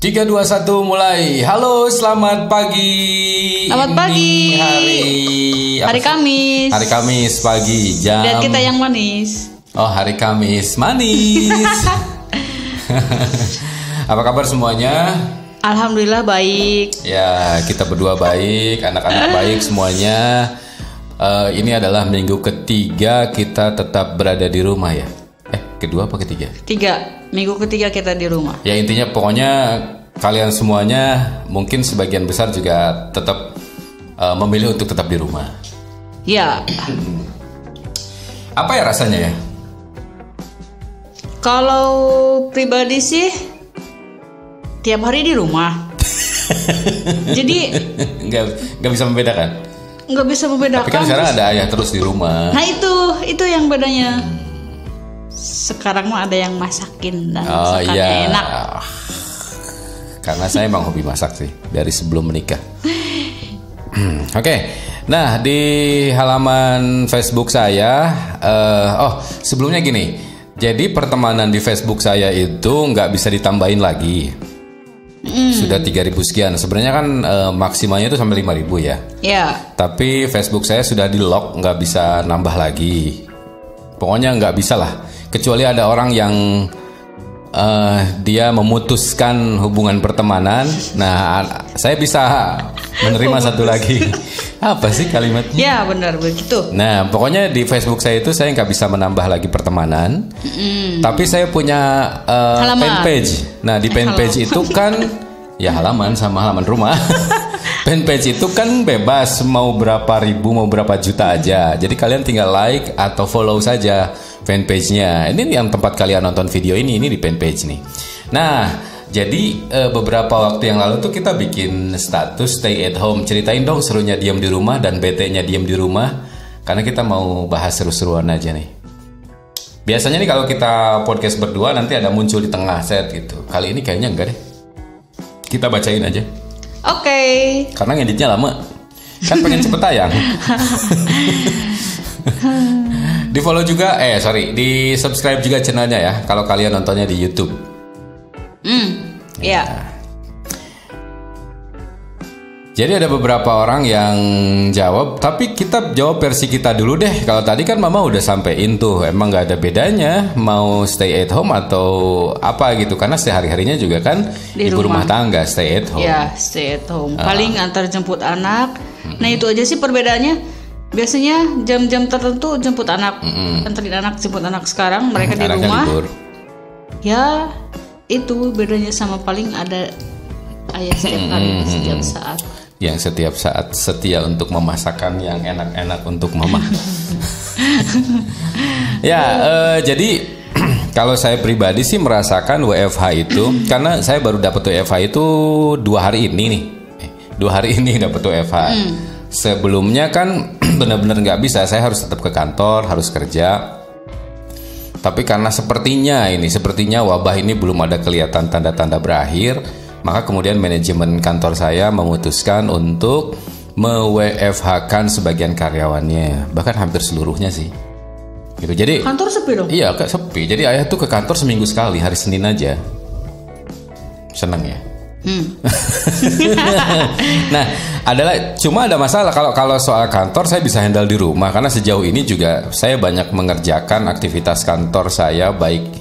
3, 2, 1 mulai. Halo, selamat pagi. Selamat pagi. Hari Kamis. Hari Kamis pagi jam. Dan kita yang manis. Oh, hari Kamis manis. Apa kabar semuanya? Alhamdulillah baik. Ya, kita berdua baik, anak-anak baik semuanya. Ini adalah minggu ketiga kita tetap berada di rumah ya. Kedua apa ketiga? Minggu ketiga kita di rumah. Ya intinya pokoknya kalian semuanya mungkin sebagian besar juga tetap memilih untuk tetap di rumah. Ya. Apa ya rasanya ya? Kalau pribadi sih tiap hari di rumah. Jadi nggak bisa membedakan. Nggak bisa membedakan. Tapi kan sekarang ada ayah terus di rumah. Nah itu yang bedanya. Sekarang mah ada yang masakin dan masakannya enak. Karena saya emang hobi masak sih dari sebelum menikah. Oke. Nah di halaman Facebook saya, sebelumnya gini. Jadi pertemanan di Facebook saya itu nggak bisa ditambahin lagi. Sudah 3.000 sekian. Sebenarnya kan maksimalnya itu sampai 5.000 ya. Ya. Tapi Facebook saya sudah di lock, nggak bisa nambah lagi. Pokoknya nggak bisa lah. Kecuali ada orang yang dia memutuskan hubungan pertemanan. Nah, saya bisa menerima satu lagi. Apa sih kalimatnya? Ya benar begitu. Nah, pokoknya di Facebook saya itu saya nggak bisa menambah lagi pertemanan. Tapi saya punya fanpage. Nah, di fanpage itu kan ya halaman sama halaman rumah. Fanpage itu kan bebas mau berapa ribu mau berapa juta aja. Jadi kalian tinggal like atau follow saja fanpage-nya. Ini yang tempat kalian nonton video ini di fanpage nih. Nah, jadi beberapa waktu yang lalu tuh kita bikin status stay at home. Ceritain dong serunya diam di rumah dan bete-nya diam di rumah. Karena kita mau bahas seru-seruan aja nih. Biasanya nih kalau kita podcast berdua nanti ada muncul di tengah set gitu. Kali ini kayaknya enggak deh. Kita bacain aja. Oke. Karena ngeditnya lama. Kan pengen cepet tayang. Di follow juga, di subscribe juga channelnya ya. Kalau kalian nontonnya di YouTube. Ya. Jadi ada beberapa orang yang jawab, tapi kita jawab versi kita dulu deh. Kalau tadi kan Mama udah sampein tuh, emang nggak ada bedanya mau stay at home atau apa gitu, karena sehari-harinya juga kan di ibu rumah tangga stay at home. Ya, stay at home. Paling antar jemput anak. Nah itu aja sih perbedaannya. Biasanya jam-jam tertentu jemput anak, anterin anak, jemput anak. Sekarang mereka di rumah. Libur. Ya, itu bedanya sama paling ada ayah setiap hari, setiap saat. Yang setiap saat setia untuk memasakkan yang enak-enak untuk Mama. Jadi kalau saya pribadi sih merasakan WFH itu karena saya baru dapat WFH itu 2 hari ini nih. 2 hari ini dapat WFH. Sebelumnya kan benar-benar nggak bisa, saya harus tetap ke kantor, harus kerja. Tapi karena sepertinya wabah ini belum ada kelihatan tanda-tanda berakhir, maka kemudian manajemen kantor saya memutuskan untuk me-WFH-kan sebagian karyawannya, bahkan hampir seluruhnya sih. Gitu. Jadi kantor sepi dong? Iya, kayak sepi. Jadi ayah tuh ke kantor seminggu sekali, hari Senin aja. Seneng ya. Nah, cuma ada masalah kalau soal kantor saya bisa handle di rumah karena sejauh ini juga saya banyak mengerjakan aktivitas kantor saya, baik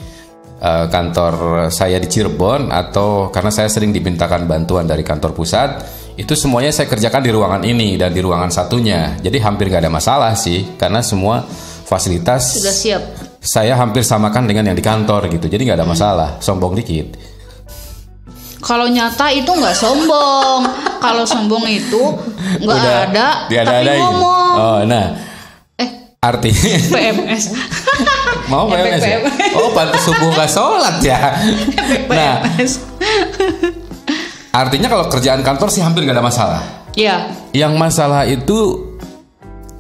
kantor saya di Cirebon atau karena saya sering dimintakan bantuan dari kantor pusat, itu semuanya saya kerjakan di ruangan ini dan di ruangan satunya. Jadi hampir nggak ada masalah sih karena semua fasilitas sudah siap. Saya hampir samakan dengan yang di kantor gitu. Jadi nggak ada masalah. Sombong dikit. Kalau nyata itu nggak sombong. Kalau sombong itu nggak ada, tapi ngomong. Oh, nah. Artinya PMS. Mau PMS ya? Oh, pantas subuh nggak sholat ya. Nah, artinya kalau kerjaan kantor sih hampir nggak ada masalah. Iya. Yang masalah itu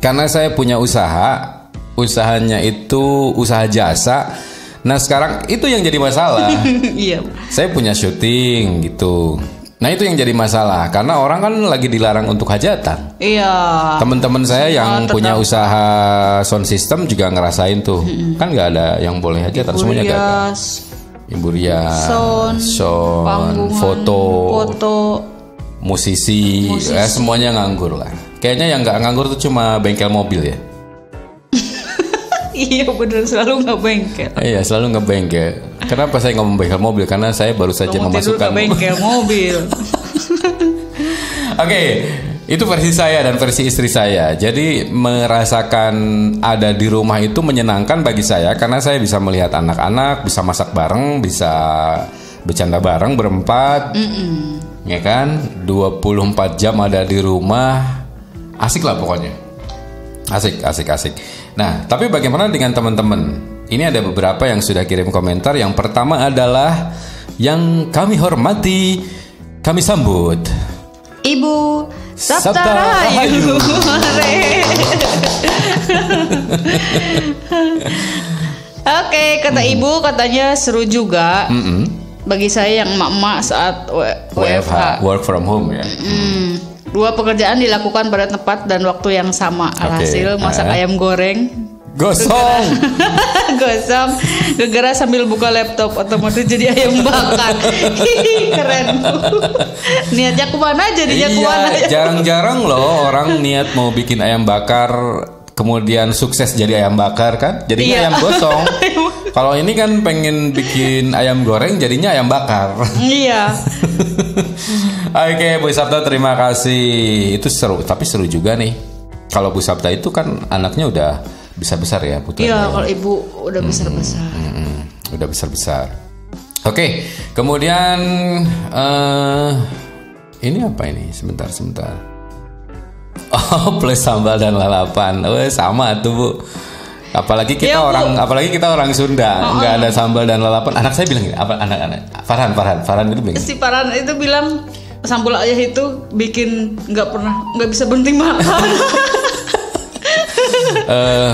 karena saya punya usahanya itu usaha jasa. Nah sekarang itu yang jadi masalah. Iya. Saya punya syuting gitu. Nah itu yang jadi masalah karena orang kan lagi dilarang untuk hajatan. Iya. Teman-teman saya yang punya usaha sound system juga ngerasain tuh. Kan nggak ada yang boleh hajatan, semuanya gagal. Hiburan, sound, foto, musisi. Semuanya nganggur lah. Kayaknya yang nggak nganggur tuh cuma bengkel mobil ya. Iya bener, selalu nggak bengkel. Iya selalu nggak bengkel. Kenapa saya ngomong bengkel mobil? Karena saya baru saja memasukkan bengkel mobil. Oke, itu versi saya dan versi istri saya. Jadi merasakan ada di rumah itu menyenangkan bagi saya karena saya bisa melihat anak-anak, bisa masak bareng, bisa bercanda bareng berempat. Ya kan? 24 jam ada di rumah. Asik lah pokoknya. Asik. Nah, tapi bagaimana dengan teman-teman? Ini ada beberapa yang sudah kirim komentar. Yang pertama adalah yang kami hormati, kami sambut Ibu Sabta Rahayu. Oke, kata Ibu katanya seru juga. Bagi saya yang emak-emak saat WFH, work from home ya. Dua pekerjaan dilakukan pada tempat dan waktu yang sama. Alhasil masak ayam goreng gosong gegara sambil buka laptop, otomatis jadi ayam bakar. Keren. Niatnya kemana jadinya kemana ya? Jarang-jarang loh orang niat mau bikin ayam bakar kemudian sukses jadi ayam bakar kan, jadinya ayam gosong. Kalau ini kan pengen bikin ayam goreng jadinya ayam bakar. Iya. Oke, Bu Sabta terima kasih. Itu seru, tapi seru juga nih. Kalau Bu Sabta itu kan anaknya udah bisa besar ya putranya. Iya, kalau Ibu udah besar-besar. Udah besar-besar. Oke, kemudian ini apa ini? Sebentar. Oh, plus sambal dan lalapan. Oh, sama tuh, Bu. Apalagi kita orang Sunda, nggak ada sambal dan lalapan. Anak saya bilang gini, apa anak-anak? Farhan itu bilang. Si Farhan itu bilang sambal ayah itu bikin nggak bisa berhenti makan.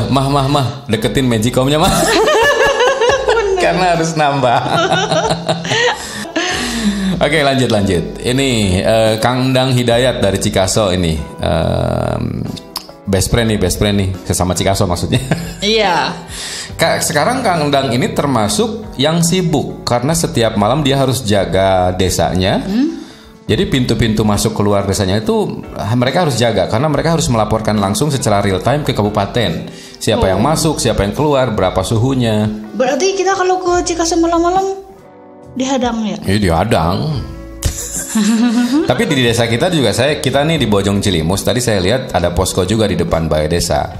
Mah, deketin magicomnya mah. Karena harus nambah. Oke, lanjut. Ini Kang Endang Hidayat dari Cikaso ini. Best friend nih, sesama Cikaso maksudnya. Iya. Sekarang Kang Endang ini termasuk yang sibuk karena setiap malam dia harus jaga desanya. Jadi pintu-pintu masuk keluar desanya itu mereka harus jaga karena mereka harus melaporkan langsung secara real time ke kabupaten. Siapa yang masuk, siapa yang keluar, berapa suhunya. Berarti kita kalau ke Cikaso malam-malam dihadang ya? Iya dihadang. Tapi di desa kita juga kita nih di Bojong Cilimus tadi saya lihat ada posko juga di depan balai desa.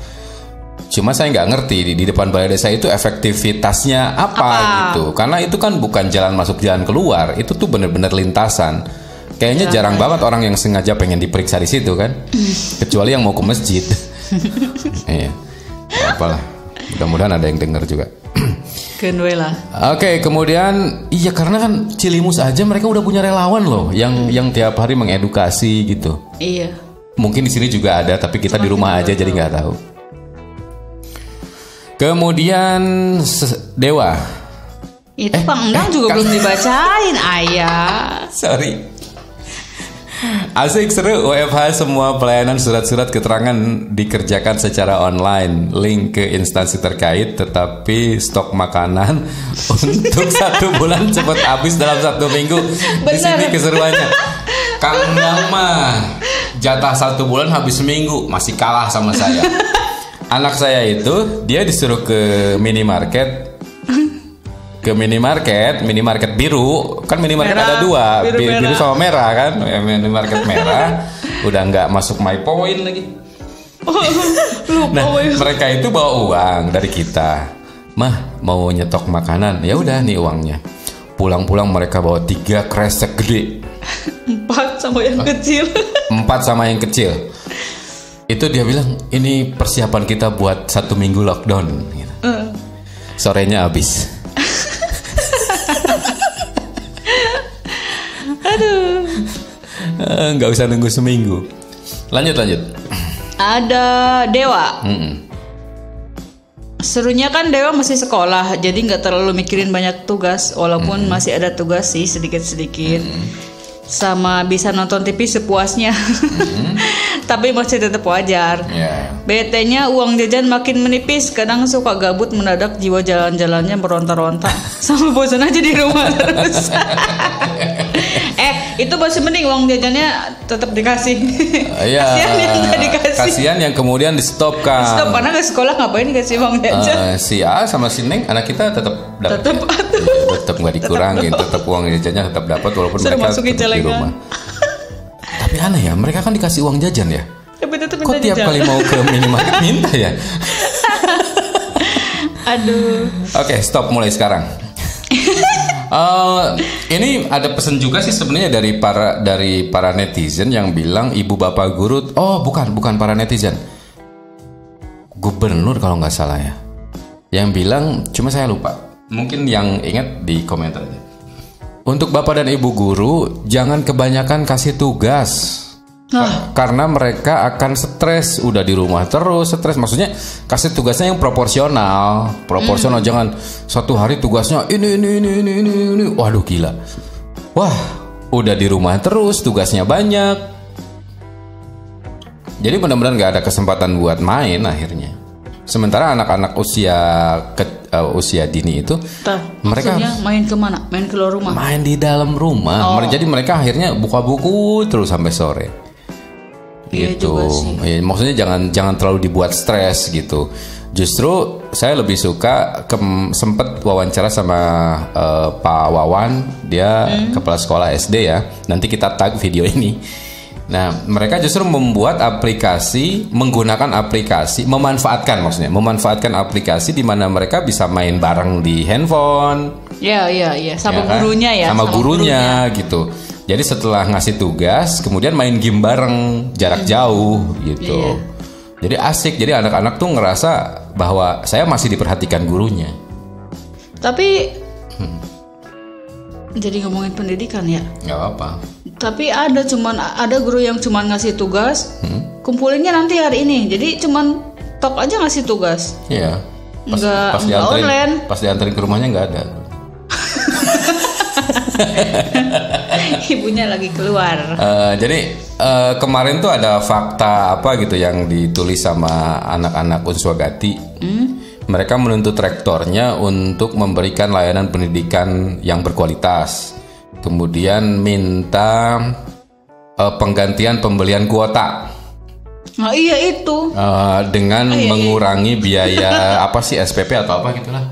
Cuma saya nggak ngerti di depan balai desa itu efektivitasnya apa gitu. Karena itu kan bukan jalan masuk jalan keluar, itu tuh bener-bener lintasan. Kayaknya jarang banget orang yang sengaja pengen diperiksa di situ kan. Kecuali yang mau ke masjid. Iya. Apalah. Mudah-mudahan ada yang dengar juga. Kenwela. Oke, kemudian karena kan Cilimus aja mereka udah punya relawan loh yang tiap hari mengedukasi gitu. Iya. Mungkin di sini juga ada tapi kita di rumah aja jadi nggak tahu. Kemudian Dewa. Itu Kang Endang juga belum dibacain, ayah. Sorry. Asik seru WFH, semua pelayanan surat-surat keterangan dikerjakan secara online. Link ke instansi terkait, tetapi stok makanan untuk 1 bulan cepat habis dalam 1 minggu. Di sini keseruannya. Kang Endang mah jatah 1 bulan habis seminggu, masih kalah sama saya. Anak saya itu dia disuruh ke minimarket. Minimarket biru kan, minimarket ada 2, biru sama merah kan. Minimarket merah udah nggak masuk My Point lagi. Nah, mereka itu bawa uang dari kita. Mah mau nyetok makanan, ya udah nih uangnya. Pulang-pulang mereka bawa 3 kresek gede. 4 sama yang kecil. 4 sama yang kecil. Itu dia bilang ini persiapan kita buat 1 minggu lockdown. Gitu. Sorenya habis. Aduh. Nggak usah nunggu seminggu. Lanjut. Ada Dewa. Serunya kan Dewa masih sekolah, jadi nggak terlalu mikirin banyak tugas, walaupun masih ada tugas sih sedikit-sedikit. Sama bisa nonton TV sepuasnya. Tapi masih tetap wajar. BT-nya uang jajan makin menipis, kadang suka gabut mendadak, jiwa jalan-jalannya meronta-ronta. Sama bosan aja di rumah terus. Itu masih mending uang jajannya tetap dikasih. Kasihan yang nggak dikasih. Kasihan yang kemudian di stop kan. Di stop karena ke sekolah ngapain dikasih uang jajan? Si A sama si Neng, anak kita tetap dapat. Tetap nggak dikurangin, tetap uang jajannya tetap dapat walaupun mereka tetap di rumah. Tapi aneh ya, mereka kan dikasih uang jajan ya. Tapi tetap kok tiap kali mau ke minimarket minta ya? Aduh. Oke, stop mulai sekarang. Ini ada pesan juga sih sebenarnya dari para netizen yang bilang ibu bapak guru. Oh bukan para netizen, gubernur kalau nggak salah ya, yang bilang, cuma saya lupa. Mungkin yang ingat di komentar aja. Untuk bapak dan ibu guru jangan kebanyakan kasih tugas. Karena mereka akan stres, udah di rumah terus stres. Maksudnya kasih tugasnya yang proporsional. Jangan satu hari tugasnya ini. Waduh gila. Wah, udah di rumah terus tugasnya banyak. Jadi benar-benar nggak ada kesempatan buat main akhirnya. Sementara anak-anak usia dini itu mereka main kemana? Main keluar rumah? Main di dalam rumah. Jadi mereka akhirnya buka buku terus sampai sore. Gitu. Ya, maksudnya jangan terlalu dibuat stres gitu. Justru saya lebih suka sempet wawancara sama Pak Wawan, dia kepala sekolah SD ya. Nanti kita tag video ini. Nah, mereka justru membuat aplikasi, menggunakan aplikasi, memanfaatkan aplikasi di mana mereka bisa main bareng di handphone. Iya, sama ya, gurunya ya. Sama gurunya gitu. Jadi setelah ngasih tugas, kemudian main game bareng jarak jauh gitu. Jadi asik. Jadi anak-anak tuh ngerasa bahwa saya masih diperhatikan gurunya. Tapi jadi ngomongin pendidikan ya? Nggak apa. Tapi ada guru yang cuman ngasih tugas, kumpulinnya nanti hari ini. Jadi cuman tok aja ngasih tugas. Iya. Nggak online. Pas dianterin ke rumahnya nggak ada. Ibunya lagi keluar. Jadi kemarin tuh ada fakta apa gitu yang ditulis sama anak-anak Unswagati. Mereka menuntut rektornya untuk memberikan layanan pendidikan yang berkualitas. Kemudian minta penggantian pembelian kuota. Nah, iya itu. Dengan mengurangi biaya apa sih SPP atau apa gitulah.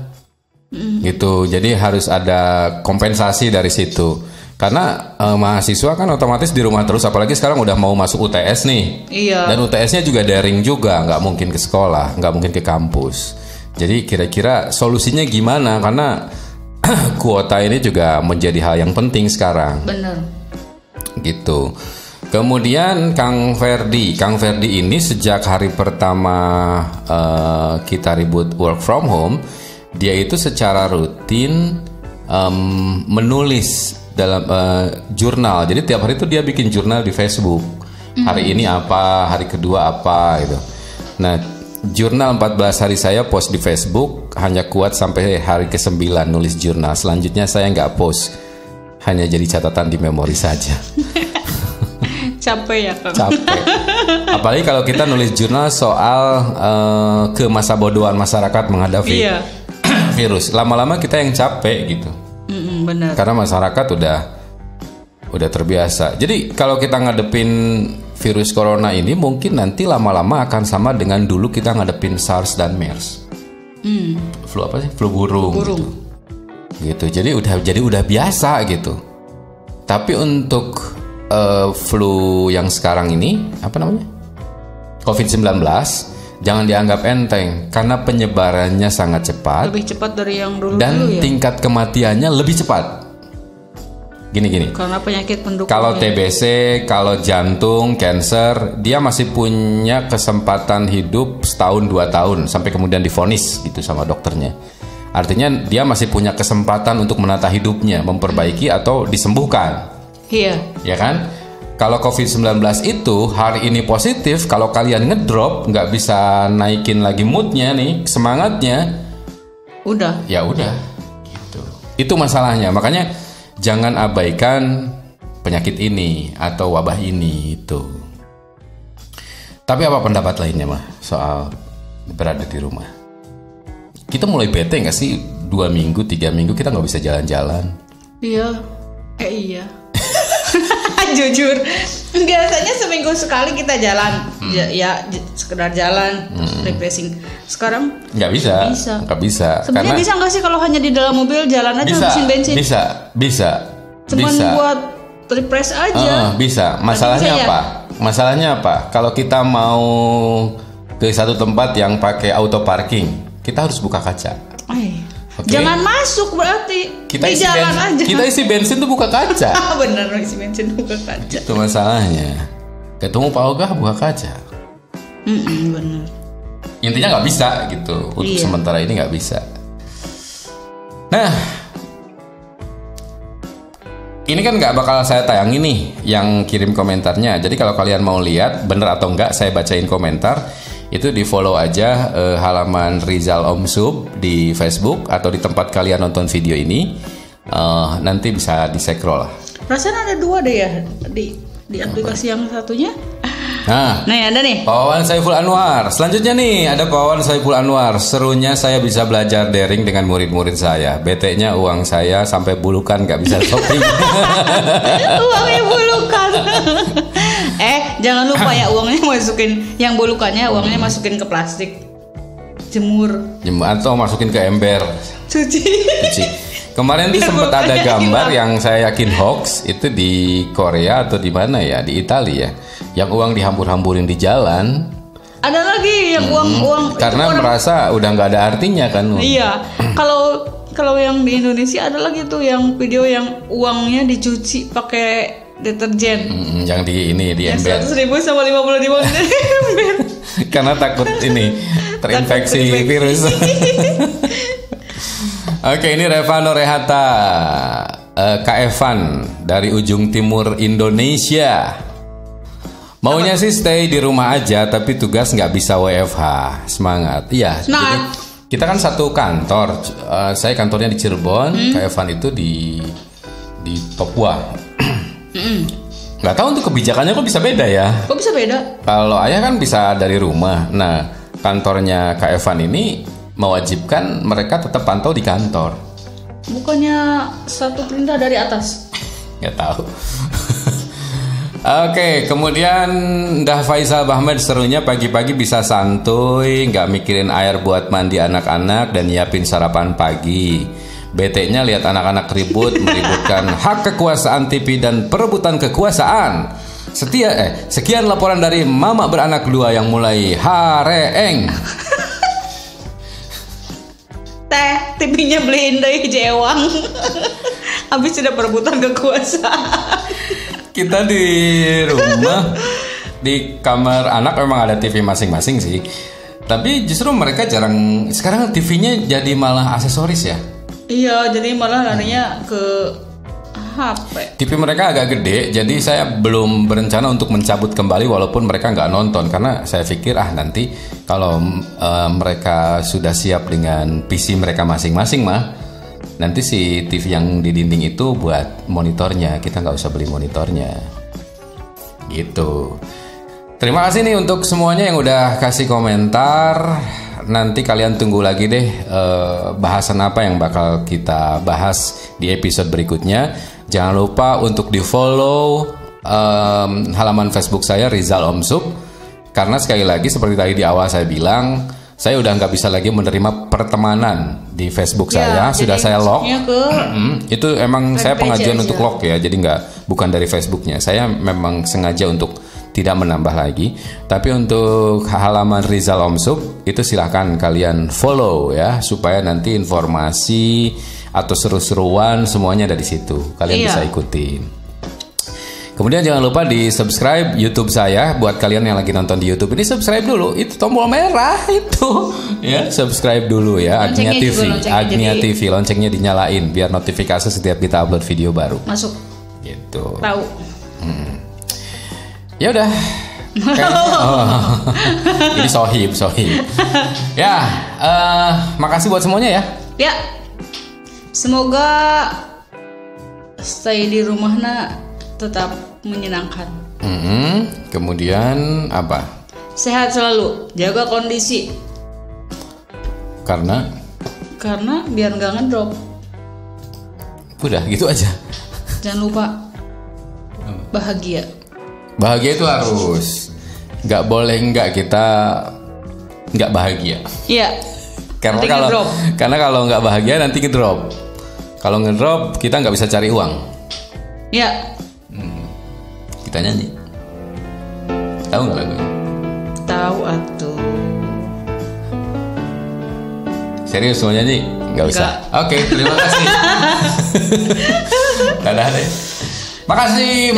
Gitu. Jadi harus ada kompensasi dari situ. Karena mahasiswa kan otomatis di rumah terus, apalagi sekarang udah mau masuk UTS nih. Iya. Dan UTS-nya juga daring juga, nggak mungkin ke sekolah, nggak mungkin ke kampus. Jadi kira-kira solusinya gimana? Karena kuota ini juga menjadi hal yang penting sekarang. Bener. Gitu. Kemudian Kang Ferdi ini sejak hari pertama kita ribut work from home, dia itu secara rutin menulis dalam jurnal. Jadi tiap hari itu dia bikin jurnal di Facebook. Hari ini apa, hari kedua apa gitu. Nah, jurnal 14 hari saya post di Facebook, hanya kuat sampai hari ke-9 nulis jurnal. Selanjutnya saya nggak post, hanya jadi catatan di memori saja. Capek ya Kang? Capek. Apalagi kalau kita nulis jurnal soal kemasabodohan masyarakat menghadapi virus. Lama-lama kita yang capek gitu. Benar. Karena masyarakat udah terbiasa. Jadi kalau kita ngadepin virus corona ini, mungkin nanti lama-lama akan sama dengan dulu kita ngadepin SARS dan MERS. Flu apa sih? Flu burung. Gitu. Jadi udah biasa gitu. Tapi untuk flu yang sekarang ini, apa namanya? COVID-19, jangan dianggap enteng karena penyebarannya sangat cepat. Lebih cepat dari yang dulu dan ya? Tingkat kematiannya lebih cepat. Gini. Karena penyakit pendukung. Kalau TBC, kalau jantung, cancer, dia masih punya kesempatan hidup setahun 2 tahun sampai kemudian divonis gitu sama dokternya. Artinya dia masih punya kesempatan untuk menata hidupnya, memperbaiki atau disembuhkan. Iya. Ya kan? Kalau COVID-19 itu hari ini positif, kalau kalian ngedrop, nggak bisa naikin lagi moodnya nih, semangatnya, udah. Gitu. Itu masalahnya. Makanya jangan abaikan penyakit ini atau wabah ini itu. Tapi apa pendapat lainnya mah soal berada di rumah? Kita mulai bete nggak sih 2 minggu, 3 minggu kita nggak bisa jalan-jalan? Iya, iya. Jujur, biasanya seminggu sekali kita jalan, ya sekedar jalan, refreshing. Sekarang nggak bisa. Sebenarnya bisa nggak sih kalau hanya di dalam mobil jalan aja habisin bensin? Bisa. Cuman buat refresh aja. Bisa. Masalahnya apa? Kalau kita mau ke satu tempat yang pakai auto parking, kita harus buka kaca. Okay. Jangan masuk berarti kita di jalan aja. Kita isi bensin tuh buka kaca. Bener, isi bensin buka kaca. Itu masalahnya. Ketemu Pak Ogah buka kaca. Bener. Intinya nggak bisa gitu. Untuk sementara ini nggak bisa. Nah, ini kan nggak bakal saya tayangin nih yang kirim komentarnya. Jadi kalau kalian mau lihat bener atau enggak saya bacain komentar, itu di follow aja halaman Rizal Omsub di Facebook atau di tempat kalian nonton video ini. Nanti bisa di-scroll lah. Perasaan ada 2 deh ya di aplikasi yang satunya. Nah, ada nih. Pak Wawan Saiful Anwar. Selanjutnya nih ada Pak Wawan Saiful Anwar. Serunya saya bisa belajar daring dengan murid-murid saya. Bete-nya uang saya sampai bulukan nggak bisa shopping. Uangnya bulukan. Jangan lupa ya uangnya masukin, yang bulukannya uangnya masukin ke plastik. Jemur atau masukin ke ember. Cuci. Kemarin tuh sempat ada gambar yang saya yakin hoax, itu di Korea atau di mana ya, di Italia ya, yang uang dihambur-hamburin di jalan. Ada lagi yang uang karena merasa udah nggak ada artinya kan. Iya. Kalau yang di Indonesia ada lagi tuh yang video yang uangnya dicuci pakai deterjen. Yang di ember. 100.000 sama 50.000 ember. Karena takut ini terinfeksi virus. Oke, ini Revano Rehata, Kak Evan dari ujung timur Indonesia. Maunya sih stay di rumah aja, tapi tugas nggak bisa WFH. Semangat. Iya. Jadi kita kan satu kantor. Saya kantornya di Cirebon, Kak Evan itu di Papua. Nggak tahu untuk kebijakannya kok bisa beda ya. Kok bisa beda? Kalau ayah kan bisa dari rumah. Nah, kantornya Kak Evan ini mewajibkan mereka tetap pantau di kantor. Bukannya satu perintah dari atas? Nggak tahu. Oke, kemudian Dah Faisal Bahmed, serunya pagi-pagi bisa santuy, nggak mikirin air buat mandi anak-anak dan nyiapin sarapan pagi. Bete-nya lihat anak-anak ribut, meributkan hak kekuasaan TV dan perebutan kekuasaan. Sekian laporan dari Mama Beranak 2 yang mulai hareeng. TV-nya beliin dari Jewang. Habis sudah perebutan kekuasaan. Kita di rumah, di kamar anak memang ada TV masing-masing sih. Tapi justru mereka jarang. Sekarang TV-nya jadi malah aksesoris ya. Iya, jadi malah larinya ke HP. TV mereka agak gede, jadi saya belum berencana untuk mencabut kembali walaupun mereka nggak nonton, karena saya pikir nanti kalau mereka sudah siap dengan PC mereka masing-masing nanti si TV yang di dinding itu buat monitornya, kita nggak usah beli monitornya gitu. Terima kasih nih untuk semuanya yang udah kasih komentar. Nanti kalian tunggu lagi deh bahasan apa yang bakal kita bahas di episode berikutnya. Jangan lupa untuk di follow halaman Facebook saya Rizal Omsub. Karena sekali lagi seperti tadi di awal saya bilang, saya udah nggak bisa lagi menerima pertemanan di Facebook saya. Sudah saya lock. Itu emang saya pengajuan untuk lock ya. Jadi bukan dari Facebooknya. Saya memang sengaja untuk tidak menambah lagi. Tapi untuk halaman Rizal Omsub itu silahkan kalian follow ya, supaya nanti informasi atau seru-seruan semuanya ada di situ. Kalian bisa ikutin. Kemudian jangan lupa di subscribe YouTube saya. Buat kalian yang lagi nonton di YouTube ini, subscribe dulu. Itu tombol merah itu ya, subscribe dulu ya. Agnia TV, Agnia TV, loncengnya dinyalain biar notifikasi setiap kita upload video baru masuk. Gitu. Tahu. Ya udah. Ini sohib. Ya, makasih buat semuanya ya. Ya. Semoga stay di rumahnya tetap menyenangkan. Kemudian apa? sehat selalu, jaga kondisi. Karena biar nggak ngedrop. Udah gitu aja. Jangan lupa bahagia. Bahagia itu harus. Nggak boleh kita nggak bahagia. Iya. Karena kalau nggak bahagia nanti ngedrop. Kalau ngedrop kita nggak bisa cari uang. Iya. Kita nyanyi. Tahu nggak lagunya? Tahu atuh. Serius mau nyanyi? Nggak usah. Oke, terima kasih. Dadah deh. Makasih.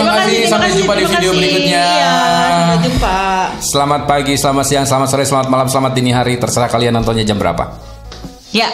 Sampai jumpa di video berikutnya. Iya, sampai jumpa. Selamat pagi, selamat siang, selamat sore, selamat malam, selamat dini hari. Terserah kalian nontonnya jam berapa. Ya.